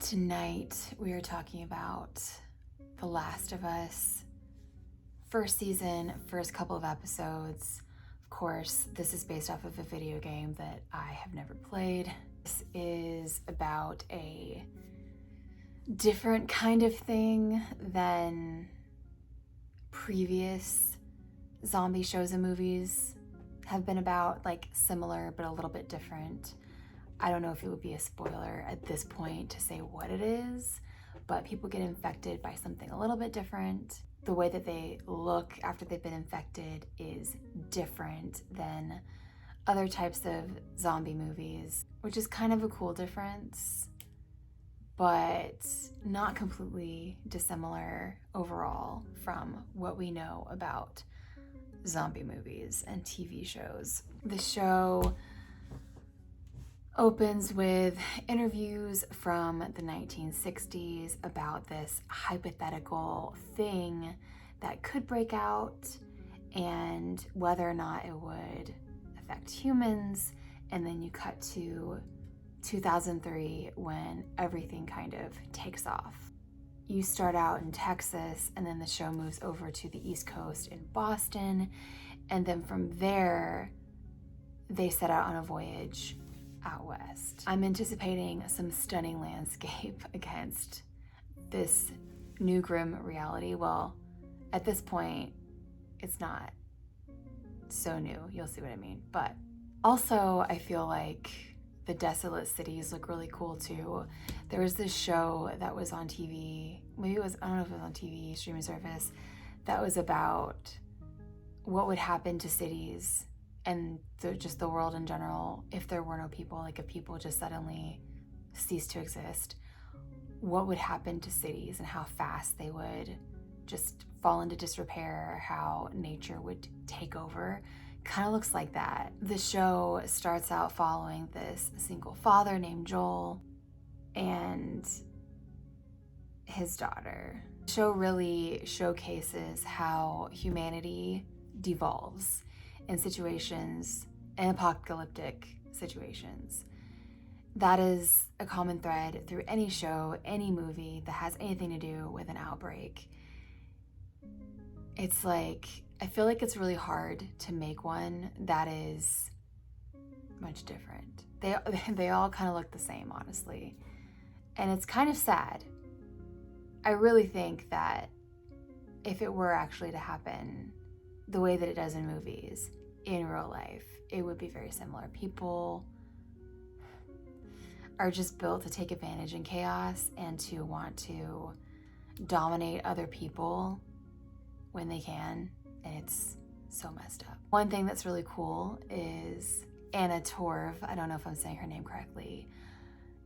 Tonight we are talking about The Last of Us, first season, first couple of episodes. Of course, this is based off of a video game that I have never played. This is about a different kind of thing than previous zombie shows and movies have been about, like similar but a little bit different. I don't know if it would be a spoiler at this point to say what it is, but people get infected by something a little bit different. The way that they look after they've been infected is different than other types of zombie movies, which is kind of a cool difference, but not completely dissimilar overall from what we know about zombie movies and TV shows. The show opens with interviews from the 1960s about this hypothetical thing that could break out and whether or not it would affect humans. And then you cut to 2003 when everything kind of takes off. You start out in Texas, and then the show moves over to the East Coast in Boston, and then from there they set out on a voyage out west. I'm anticipating some stunning landscape against this new grim reality. Well, at this point, it's not so new. You'll see what I mean. But also, I feel like the desolate cities look really cool too. There was this show that was on TV, maybe it was, I don't know if it was on TV, streaming service, that was about what would happen to cities and just the world in general if there were no people, like if people just suddenly ceased to exist. What would happen to cities and how fast they would just fall into disrepair, how nature would take over. Kind of looks like that. The show starts out following this single father named Joel and his daughter. The show really showcases how humanity devolves in situations, in apocalyptic situations. That is a common thread through any show, any movie that has anything to do with an outbreak. It's like, I feel like it's really hard to make one that is much different. They all kind of look the same, honestly. And it's kind of sad. I really think that if it were actually to happen the way that it does in movies, in real life, it would be very similar. People are just built to take advantage in chaos and to want to dominate other people when they can, and it's so messed up. One thing that's really cool is Anna Torv, I don't know if I'm saying her name correctly,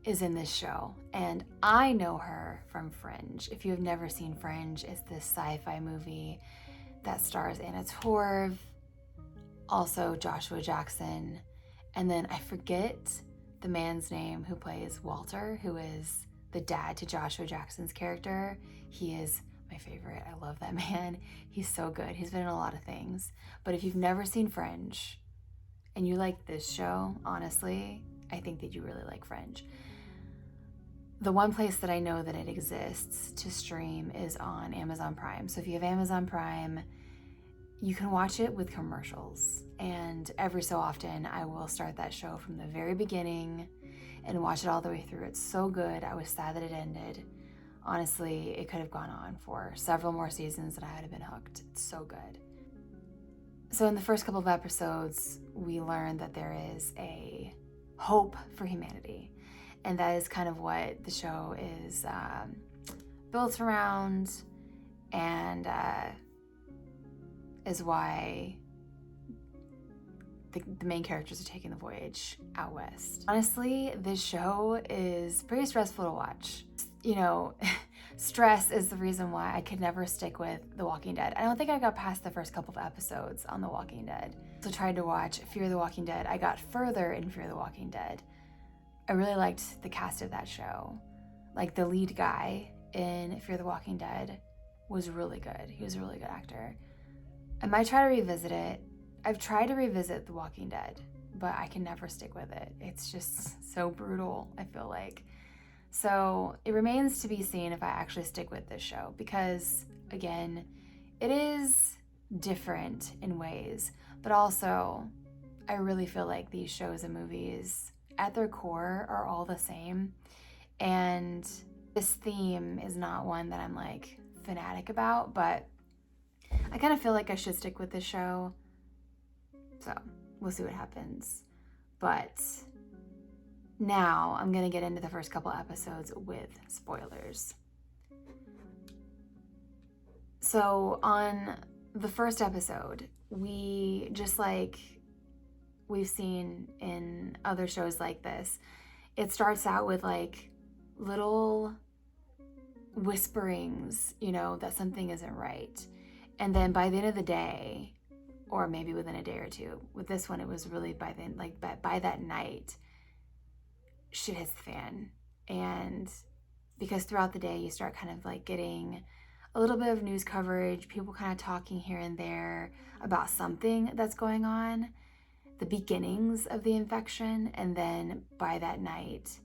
is in this show, and I know her from Fringe. If you have never seen Fringe, it's this sci-fi movie that stars Anna Torv, also Joshua Jackson, and then I forget the man's name who plays Walter, who is the dad to Joshua Jackson's character. He is my favorite. I love that man. He's so good. He's been in a lot of things. But if you've never seen Fringe and you like this show, honestly, I think that you really like Fringe. The one place that I know that it exists to stream is on Amazon Prime. So if you have Amazon Prime, you can watch it with commercials. And every so often, I will start that show from the very beginning and watch it all the way through. It's so good. I was sad that it ended. Honestly, it could have gone on for several more seasons and I would have been hooked. It's so good. So in the first couple of episodes, we learn that there is a hope for humanity. And that is kind of what the show is built around, and is why the main characters are taking the voyage out west. Honestly, this show is pretty stressful to watch. You know, stress is the reason why I could never stick with The Walking Dead. I don't think I got past the first couple of episodes on The Walking Dead. So tried to watch Fear the Walking Dead. I got further in Fear the Walking Dead. I really liked the cast of that show. Like the lead guy in Fear the Walking Dead was really good. He was a really good actor. I might try to revisit it. I've tried to revisit The Walking Dead, but I can never stick with it. It's just so brutal, I feel like. So it remains to be seen if I actually stick with this show because, again, it is different in ways, but also I really feel like these shows and movies at their core are all the same. And this theme is not one that I'm like fanatic about, but I kind of feel like I should stick with this show. So we'll see what happens. But now I'm going to get into the first couple episodes with spoilers. So on the first episode, we, just like we've seen in other shows like this, it starts out with like little whisperings, you know, that something isn't right. And then by the end of the day, or maybe within a day or two, with this one, it was really by then, like by that night, shit hits the fan. And because throughout the day, you start kind of like getting a little bit of news coverage, people kind of talking here and there about something that's going on, the beginnings of the infection, and then by that night,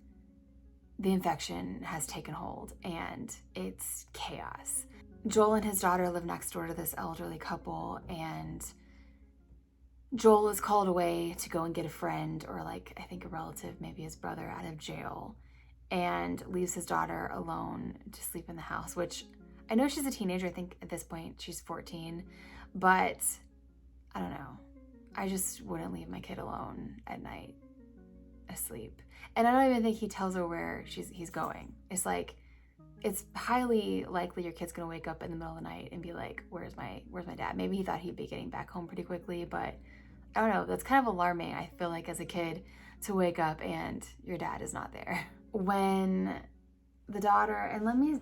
the infection has taken hold and it's chaos. Joel and his daughter live next door to this elderly couple, and Joel is called away to go and get a friend, or like I think a relative, maybe his brother, out of jail, and leaves his daughter alone to sleep in the house, which I know she's a teenager. I think at this point she's 14, but I don't know. I just wouldn't leave my kid alone at night asleep. And I don't even think he tells her where he's going. It's like, it's highly likely your kid's gonna wake up in the middle of the night and be like, where's my dad? Maybe he thought he'd be getting back home pretty quickly, but I don't know. That's kind of alarming, I feel like, as a kid, to wake up and your dad is not there. When the daughter, and let me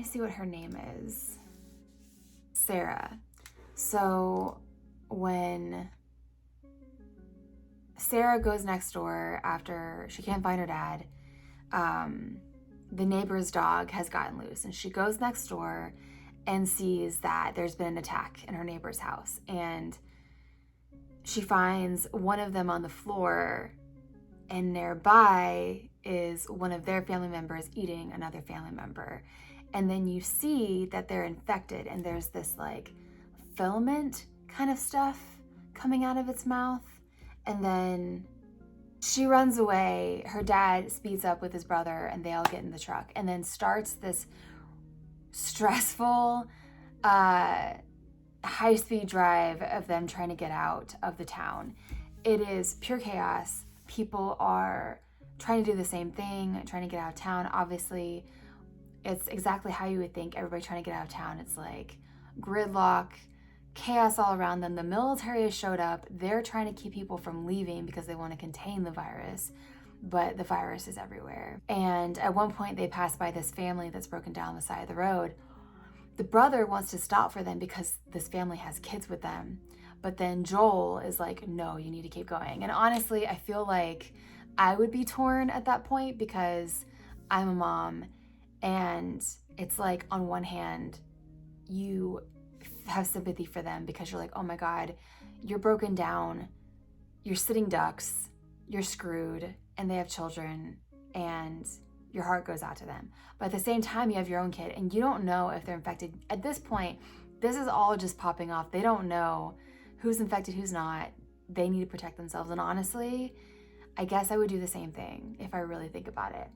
see what her name is. Sarah. So when Sarah goes next door after she can't find her dad, the neighbor's dog has gotten loose, and she goes next door and sees that there's been an attack in her neighbor's house, and she finds one of them on the floor, and nearby is one of their family members eating another family member. And then you see that they're infected, and there's this like filament kind of stuff coming out of its mouth. And then she runs away. Her dad speeds up with his brother, and they all get in the truck, and then starts this stressful high-speed drive of them trying to get out of the town. It is pure chaos. People are trying to do the same thing, trying to get out of town. Obviously, it's exactly how you would think, everybody trying to get out of town. It's like gridlock, chaos all around them. The military has showed up. They're trying to keep people from leaving because they want to contain the virus, but the virus is everywhere. And at one point, they pass by this family that's broken down the side of the road. The brother wants to stop for them because this family has kids with them. But then Joel is like, no, you need to keep going. And honestly, I feel like I would be torn at that point because I'm a mom. And it's like, on one hand, you have sympathy for them because you're like, oh my God, you're broken down, you're sitting ducks, you're screwed, and they have children, and your heart goes out to them. But at the same time, you have your own kid, and you don't know if they're infected. At this point, this is all just popping off. They don't know who's infected, who's not. They need to protect themselves. And honestly, I guess I would do the same thing if I really think about it.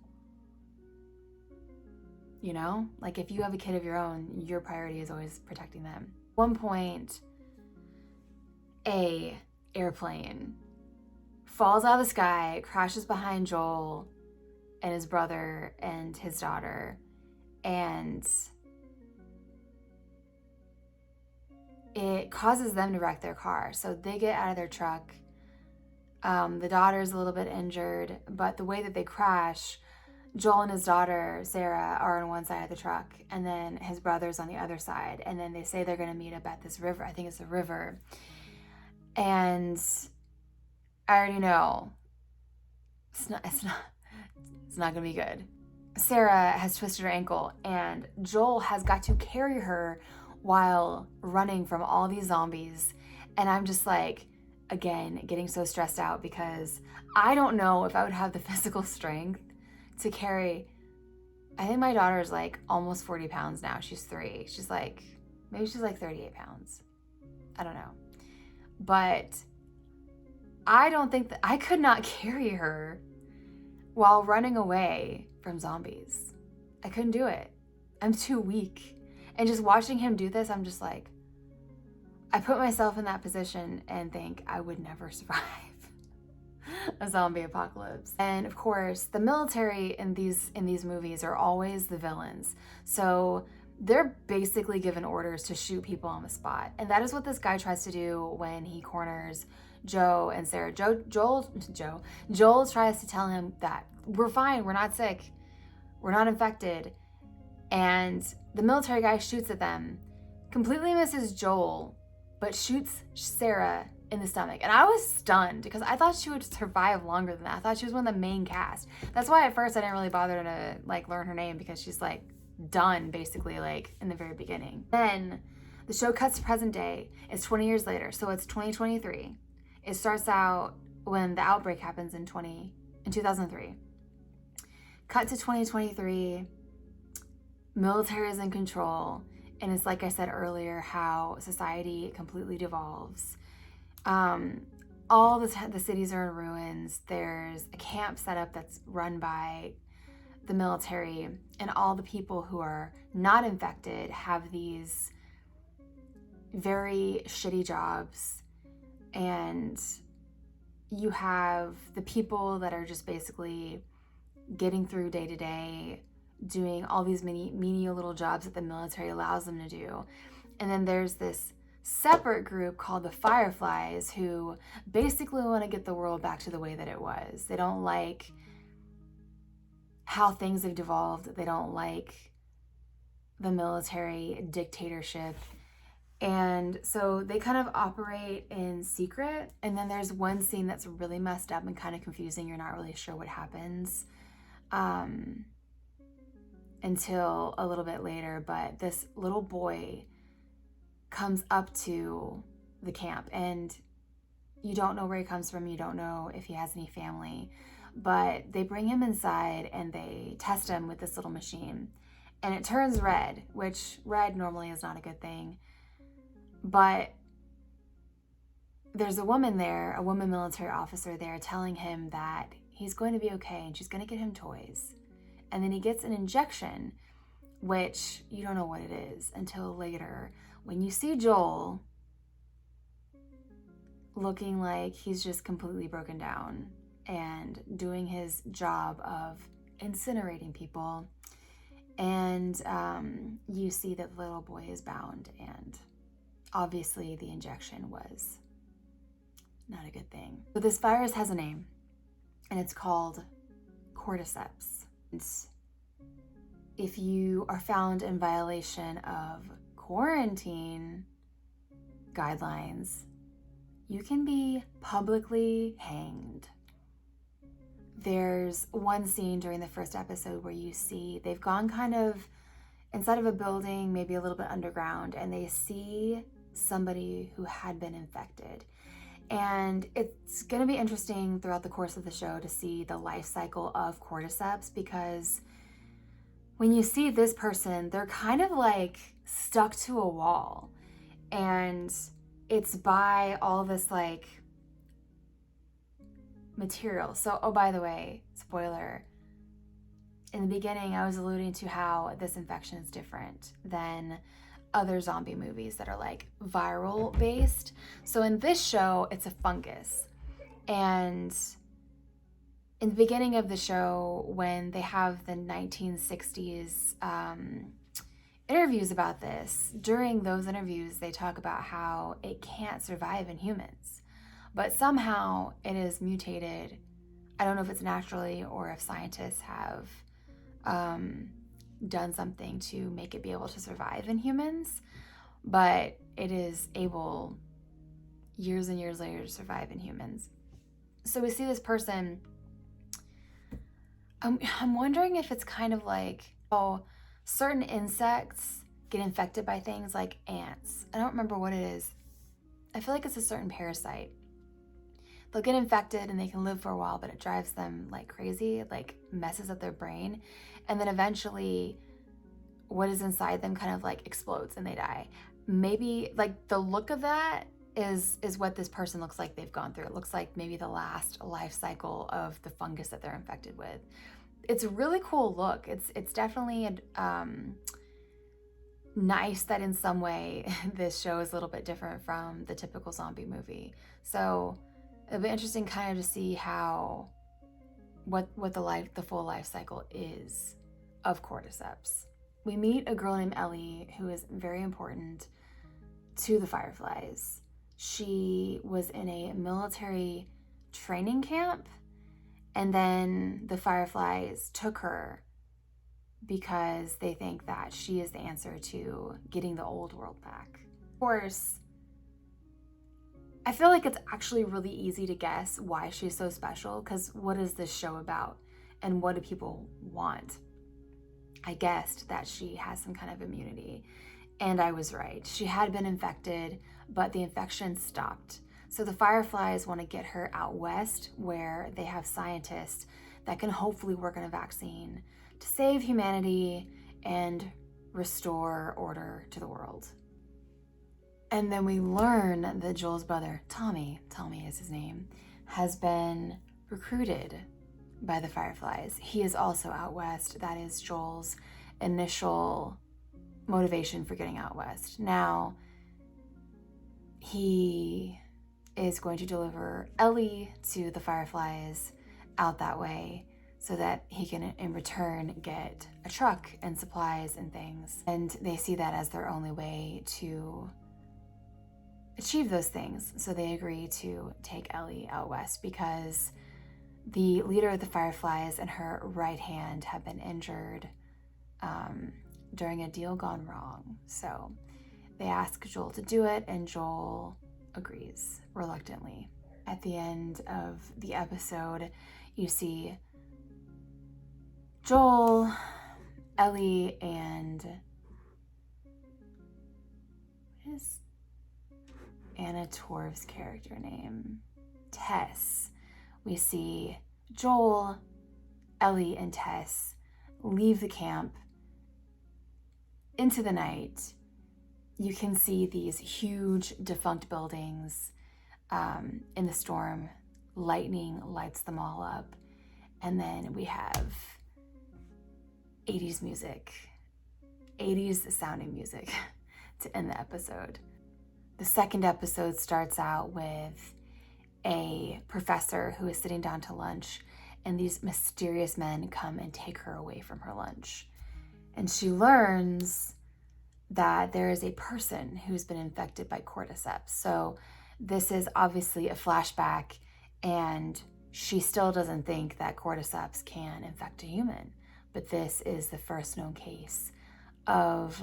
You know, like if you have a kid of your own, your priority is always protecting them. At one point, a airplane falls out of the sky, crashes behind Joel and his brother and his daughter, and it causes them to wreck their car. So they get out of their truck. The daughter's a little bit injured, but the way that they crash, Joel and his daughter, Sarah, are on one side of the truck, and then his brother's on the other side. And then they say they're going to meet up at this river. I think it's a river. And I already know it's not going to be good. Sarah has twisted her ankle, and Joel has got to carry her while running from all these zombies. And I'm just like, again, getting so stressed out because I don't know if I would have the physical strength to carry. I think my daughter's like almost 40 pounds now. She's 3. Maybe she's like 38 pounds. I don't know. But I don't think that I could not carry her while running away from zombies. I couldn't do it. I'm too weak. And just watching him do this, I'm just like, I put myself in that position and think I would never survive a zombie apocalypse. And of course, the military in these movies are always the villains. So they're basically given orders to shoot people on the spot. And that is what this guy tries to do when he corners Joe and Sarah. Joel tries to tell him that we're fine, we're not sick, we're not infected. And the military guy shoots at them, completely misses Joel, but shoots Sarah in the stomach. And I was stunned because I thought she would survive longer than that. I thought she was one of the main cast. That's why at first I didn't really bother to like learn her name, because she's like done basically like in the very beginning. Then the show cuts to present day. It's 20 years later, so it's 2023. It starts out when the outbreak happens in 2003. Cut to 2023, military is in control, and it's like I said earlier, how society completely devolves. All the cities are in ruins. There's a camp set up that's run by the military, and all the people who are not infected have these very shitty jobs. And you have the people that are just basically getting through day to day, doing all these menial little jobs that the military allows them to do. And then there's this separate group called the Fireflies, who basically want to get the world back to the way that it was. They don't like how things have devolved. They don't like the military dictatorship. And so they kind of operate in secret. And then there's one scene that's really messed up and kind of confusing. You're not really sure what happens until a little bit later. But this little boy comes up to the camp, and you don't know where he comes from. You don't know if he has any family. But they bring him inside and they test him with this little machine. And it turns red, which red normally is not a good thing. But there's a woman there, a woman military officer there, telling him that he's going to be okay and she's going to get him toys. And then he gets an injection, which you don't know what it is until later, when you see Joel looking like he's just completely broken down and doing his job of incinerating people. And you see that the little boy is bound, and obviously the injection was not a good thing. So this virus has a name, and it's called cordyceps. If you are found in violation of quarantine guidelines, you can be publicly hanged. There's one scene during the first episode where you see they've gone kind of inside of a building, maybe a little bit underground, and they see somebody who had been infected. And it's going to be interesting throughout the course of the show to see the life cycle of cordyceps, because when you see this person, they're kind of like stuck to a wall, and it's by all this like material. So, oh, by the way, spoiler, in the beginning I was alluding to how this infection is different than other zombie movies that are like viral based. So in this show, it's a fungus. And in the beginning of the show, when they have the 1960s interviews about this, during those interviews, they talk about how it can't survive in humans. But somehow it is mutated. I don't know if it's naturally or if scientists have done something to make it be able to survive in humans, but it is able years and years later to survive in humans. So we see this person. I'm wondering if it's kind of like, oh, certain insects get infected by things like ants. I don't remember what it is. I feel like it's a certain parasite they'll get infected and they can live for a while, but it drives them like crazy. It like messes up their brain. And then eventually what is inside them kind of like explodes and they die. Maybe like the look of that is what this person looks like they've gone through. It looks like maybe the last life cycle of the fungus that they're infected with. It's a really cool look. It's definitely nice that in some way this show is a little bit different from the typical zombie movie. So it'll be interesting kind of to see what the full life cycle is of cordyceps. We meet a girl named Ellie who is very important to the Fireflies. She was in a military training camp, and then the Fireflies took her because they think that she is the answer to getting the old world back. Of course, I feel like it's actually really easy to guess why she's so special, because what is this show about and what do people want? I guessed that she has some kind of immunity, and I was right. She had been infected, but the infection stopped. So the Fireflies want to get her out west where they have scientists that can hopefully work on a vaccine to save humanity and restore order to the world. And then we learn that Joel's brother, Tommy is his name, has been recruited by the Fireflies. He is also out west. That is Joel's initial motivation for getting out west. Now, he is going to deliver Ellie to the Fireflies out that way so that he can, in return, get a truck and supplies and things. And they see that as their only way to achieve those things. So they agree to take Ellie out west because the leader of the Fireflies and her right hand have been injured during a deal gone wrong. So they ask Joel to do it, and Joel agrees reluctantly. At the end of the episode, you see Joel, Ellie, and what is Anna Torv's character name? Tess. We see Joel, Ellie, and Tess leave the camp into the night. You can see these huge defunct buildings in the storm. Lightning lights them all up. And then we have 80s music, 80s sounding music to end the episode. The second episode starts out with a professor who is sitting down to lunch, and these mysterious men come and take her away from her lunch. And she learns that there is a person who's been infected by cordyceps. So this is obviously a flashback, and she still doesn't think that cordyceps can infect a human. But this is the first known case of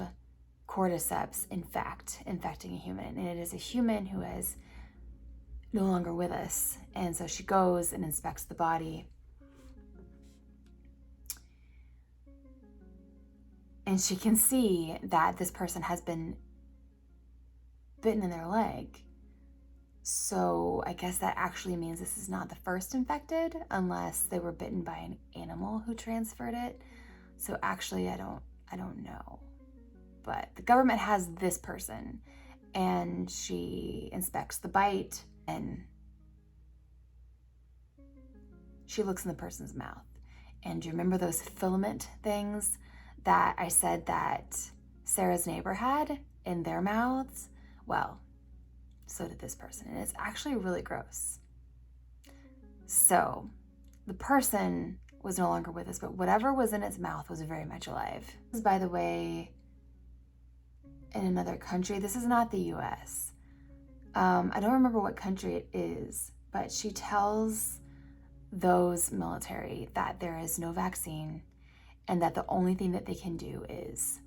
cordyceps, in fact, infecting a human. And it is a human who is no longer with us. And so she goes and inspects the body. And she can see that this person has been bitten in their leg. So I guess that actually means this is not the first infected, unless they were bitten by an animal who transferred it. So actually, I don't know. But the government has this person, and she inspects the bite, and she looks in the person's mouth. And do you remember those filament things that I said that Sarah's neighbor had in their mouths? Well, so did this person, and it's actually really gross. So the person was no longer with us, but whatever was in its mouth was very much alive. This is, by the way, in another country. This is not the US. I don't remember what country it is, but she tells those military that there is no vaccine and that the only thing that they can do is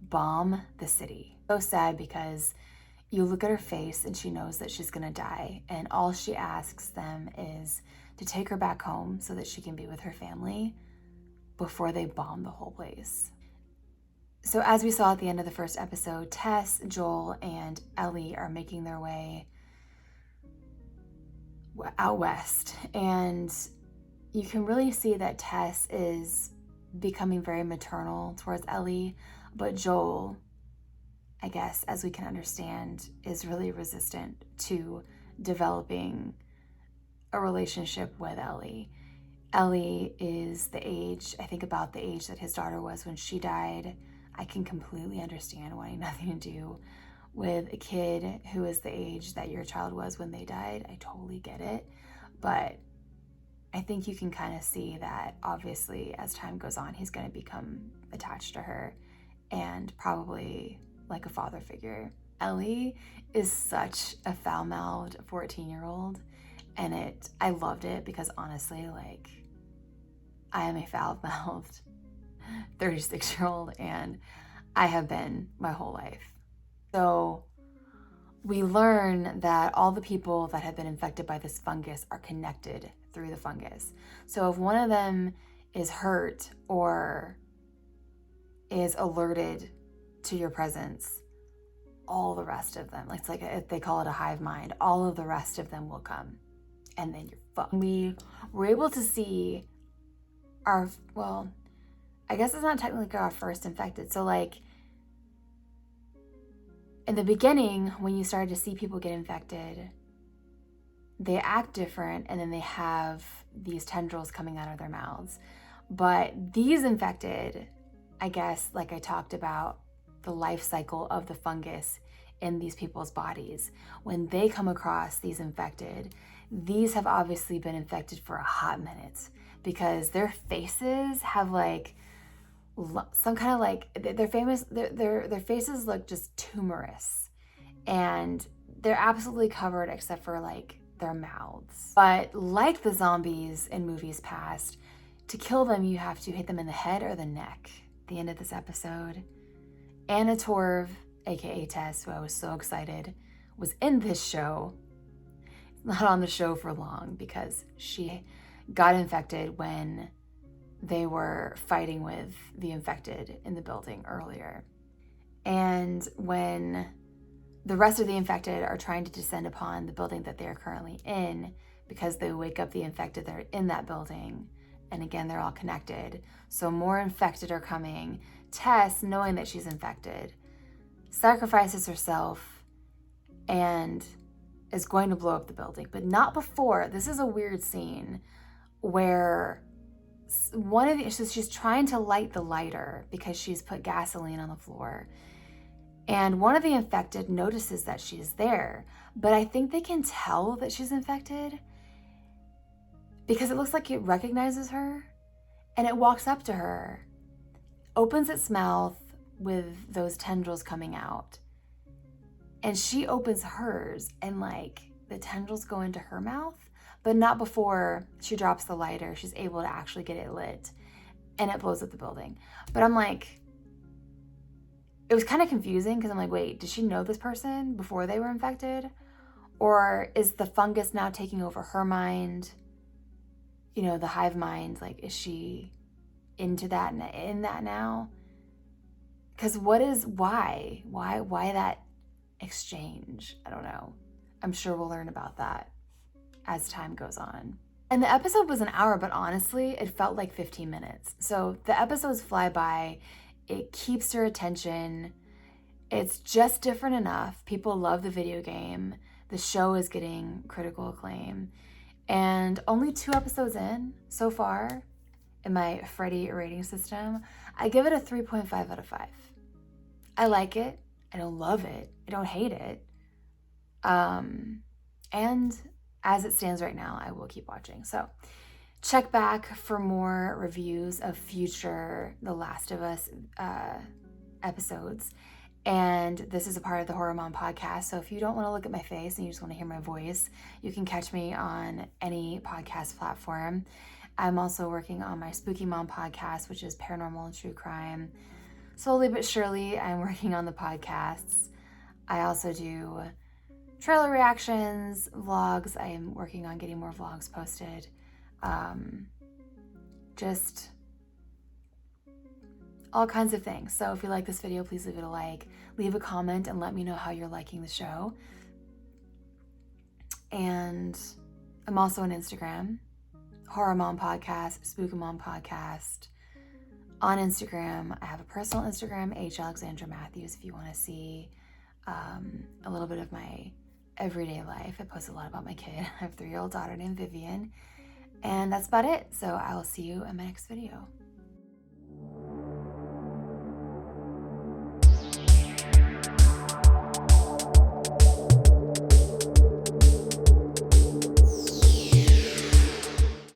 bomb the city. So sad, because you look at her face and she knows that she's gonna die, and all she asks them is to take her back home so that she can be with her family before they bomb the whole place. So as we saw at the end of the first episode, Tess, Joel, and Ellie are making their way out west. And you can really see that Tess is becoming very maternal towards Ellie, but Joel, I guess, as we can understand, is really resistant to developing a relationship with Ellie. Ellie is the age, I think about the age that his daughter was when she died. I can completely understand wanting nothing to do with a kid who is the age that your child was when they died. I totally get it. But I think you can kind of see that obviously as time goes on, he's going to become attached to her and probably like a father figure. Ellie is such a foul-mouthed 14-year-old, and I loved it because honestly, like, I am a foul-mouthed 36-year-old, and I have been my whole life. So we learn that all the people that have been infected by this fungus are connected through the fungus. So if one of them is hurt or is alerted to your presence, all the rest of them, it's like they call it a hive mind, all of the rest of them will come, and then you're fucked. We were able to see I guess it's not technically our first infected. So like in the beginning, when you started to see people get infected, they act different, and then they have these tendrils coming out of their mouths. But these infected, I guess, like I talked about, the life cycle of the fungus in these people's bodies. When they come across these infected, these have obviously been infected for a hot minute because their faces have like some kind of like, their faces look just tumorous, and they're absolutely covered except for like their mouths. But like the zombies in movies past, to kill them, you have to hit them in the head or the neck. At the end of this episode, Anna Torv, aka Tess, who I was so excited was in this show, not on the show for long because she got infected when they were fighting with the infected in the building earlier. And when the rest of the infected are trying to descend upon the building that they are currently in, because they wake up the infected that are in that building, and again, they're all connected, so more infected are coming. Tess, knowing that she's infected, sacrifices herself and is going to blow up the building, but not before. This is a weird scene where she's trying to light the lighter because she's put gasoline on the floor, and one of the infected notices that she's there, but I think they can tell that she's infected because it looks like it recognizes her, and it walks up to her, opens its mouth with those tendrils coming out, and she opens hers, and like the tendrils go into her mouth, but not before she drops the lighter. She's able to actually get it lit, and it blows up the building. But I'm like, it was kind of confusing because I'm like, wait, did she know this person before they were infected? Or is the fungus now taking over her mind? You know, the hive mind, like, is she into that, in that now? Because why that exchange? I don't know. I'm sure we'll learn about that as time goes on. And the episode was an hour, but honestly, it felt like 15 minutes. So the episodes fly by. It keeps your attention. It's just different enough. People love the video game. The show is getting critical acclaim. And only 2 episodes in so far in my Freddie rating system, I give it a 3.5 out of 5. I like it. I don't love it. I don't hate it. And as it stands right now, I will keep watching. So check back for more reviews of future The Last of Us episodes. And this is a part of the Horror Mom podcast. So if you don't want to look at my face and you just want to hear my voice, you can catch me on any podcast platform. I'm also working on my Spooky Mom podcast, which is paranormal and true crime. Slowly but surely, I'm working on the podcasts. I also do trailer reactions, vlogs. I am working on getting more vlogs posted. Just all kinds of things. So if you like this video, please leave it a like, leave a comment, and let me know how you're liking the show. And I'm also on Instagram, Horror Mom Podcast, Spooky Mom Podcast. On Instagram, I have a personal Instagram, H. Alexandra Matthews, if you want to see a little bit of my everyday life. I post a lot about my kid. I have a 3-year-old daughter named Vivian. And that's about it. So I will see you in my next video.